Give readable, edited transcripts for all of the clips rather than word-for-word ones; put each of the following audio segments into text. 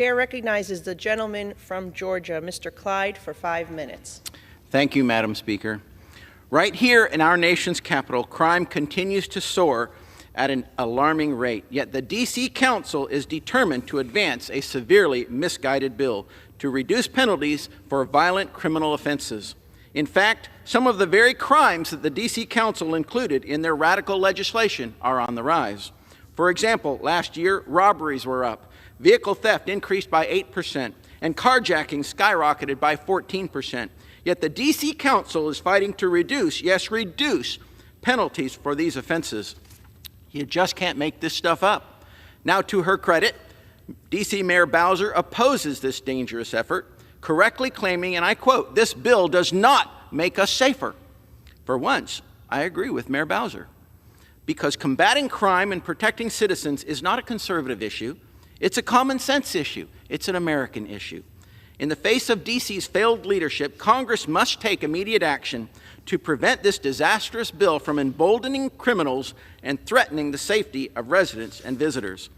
Chair recognizes the gentleman from Georgia, Mr. Clyde, for 5 minutes. Thank you, Madam Speaker. Right here in our nation's capital, crime continues to soar at an alarming rate, yet the D.C. Council is determined to advance a severely misguided bill to reduce penalties for violent criminal offenses. In fact, some of the very crimes that the D.C. Council included in their radical legislation are on the rise. For example, last year, robberies were up, vehicle theft increased by 8%, and carjacking skyrocketed by 14%. Yet the D.C. Council is fighting to reduce, yes, reduce, penalties for these offenses. You just can't make this stuff up. Now, to her credit, D.C. Mayor Bowser opposes this dangerous effort, correctly claiming, and I quote, "This bill does not make us safer." For once, I agree with Mayor Bowser, because combating crime and protecting citizens is not a conservative issue. It's a common sense issue. It's an American issue. In the face of D.C.'s failed leadership, Congress must take immediate action to prevent this disastrous bill from emboldening criminals and threatening the safety of residents and visitors.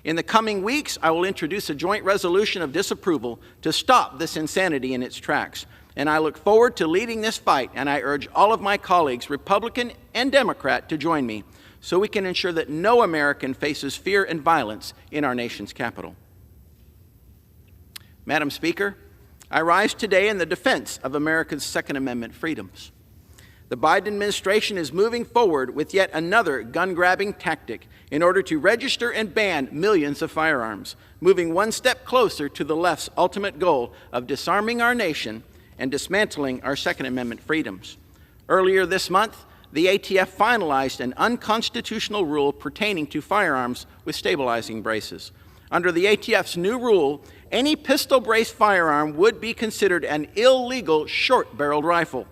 In the coming weeks, I will introduce a joint resolution of disapproval to stop this insanity in its tracks. And I look forward to leading this fight, and I urge all of my colleagues, Republican and Democrat, to join me so we can ensure that no American faces fear and violence in our nation's capital. Madam Speaker, I rise today in the defense of America's Second Amendment freedoms. The Biden administration is moving forward with yet another gun-grabbing tactic in order to register and ban millions of firearms, moving one step closer to the left's ultimate goal of disarming our nation and dismantling our Second Amendment freedoms. Earlier this month, the ATF finalized an unconstitutional rule pertaining to firearms with stabilizing braces. Under the ATF's new rule, any pistol-braced firearm would be considered an illegal short-barreled rifle,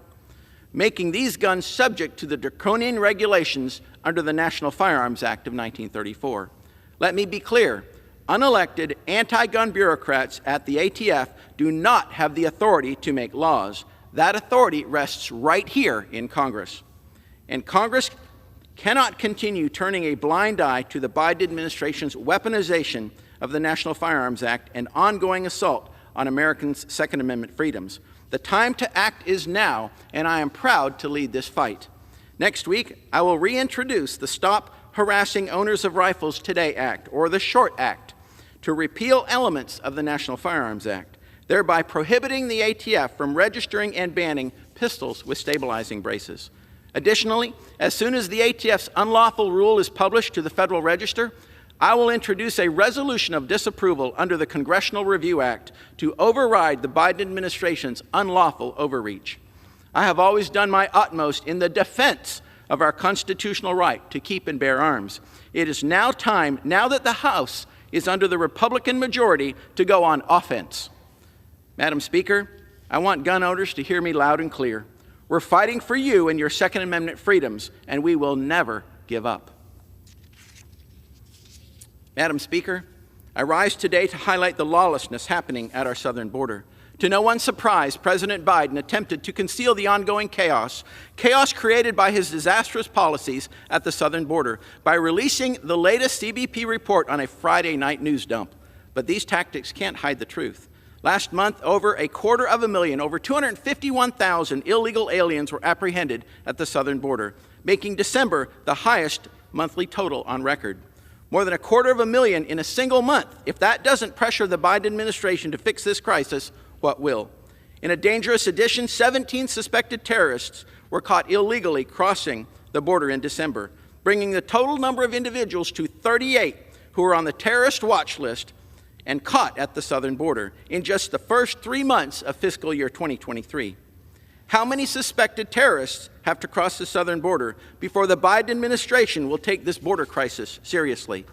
making these guns subject to the draconian regulations under the National Firearms Act of 1934. Let me be clear, unelected anti-gun bureaucrats at the ATF do not have the authority to make laws. That authority rests right here in Congress. And Congress cannot continue turning a blind eye to the Biden administration's weaponization of the National Firearms Act and ongoing assault on Americans' Second Amendment freedoms. The time to act is now, and I am proud to lead this fight. Next week, I will reintroduce the Stop Harassing Owners of Rifles Today Act, or the SHORT Act, to repeal elements of the National Firearms Act, thereby prohibiting the ATF from registering and banning pistols with stabilizing braces. Additionally, as soon as the ATF's unlawful rule is published to the Federal Register, I will introduce a resolution of disapproval under the Congressional Review Act to override the Biden administration's unlawful overreach. I have always done my utmost in the defense of our constitutional right to keep and bear arms. It is now time, now that the House is under the Republican majority, to go on offense. Madam Speaker, I want gun owners to hear me loud and clear. We're fighting for you and your Second Amendment freedoms, and we will never give up. Madam Speaker, I rise today to highlight the lawlessness happening at our southern border. To no one's surprise, President Biden attempted to conceal the ongoing chaos created by his disastrous policies at the southern border by releasing the latest CBP report on a Friday night news dump. But these tactics can't hide the truth. Last month, over 250,000, over 251,000 illegal aliens were apprehended at the southern border, making December the highest monthly total on record. More than 250,000 in a single month. If that doesn't pressure the Biden administration to fix this crisis, what will? In a dangerous addition, 17 suspected terrorists were caught illegally crossing the border in December, bringing the total number of individuals to 38 who were on the terrorist watch list and caught at the southern border in just the first 3 months of fiscal year 2023. How many suspected terrorists have to cross the southern border before the Biden administration will take this border crisis seriously?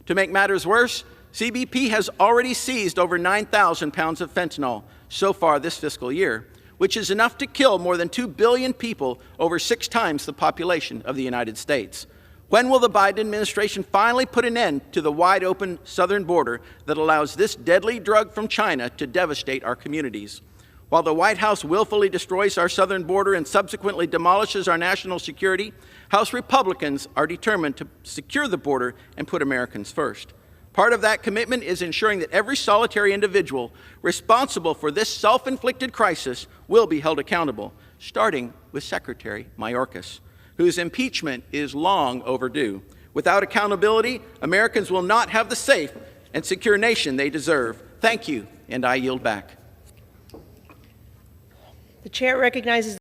To make matters worse, CBP has already seized over 9,000 pounds of fentanyl so far this fiscal year, which is enough to kill more than 2 billion people, over 6 times the population of the United States. When will the Biden administration finally put an end to the wide-open southern border that allows this deadly drug from China to devastate our communities? While the White House willfully destroys our southern border and subsequently demolishes our national security, House Republicans are determined to secure the border and put Americans first. Part of that commitment is ensuring that every solitary individual responsible for this self-inflicted crisis will be held accountable, starting with Secretary Mayorkas, whose impeachment is long overdue. Without accountability, Americans will not have the safe and secure nation they deserve. Thank you, and I yield back. The chair recognizes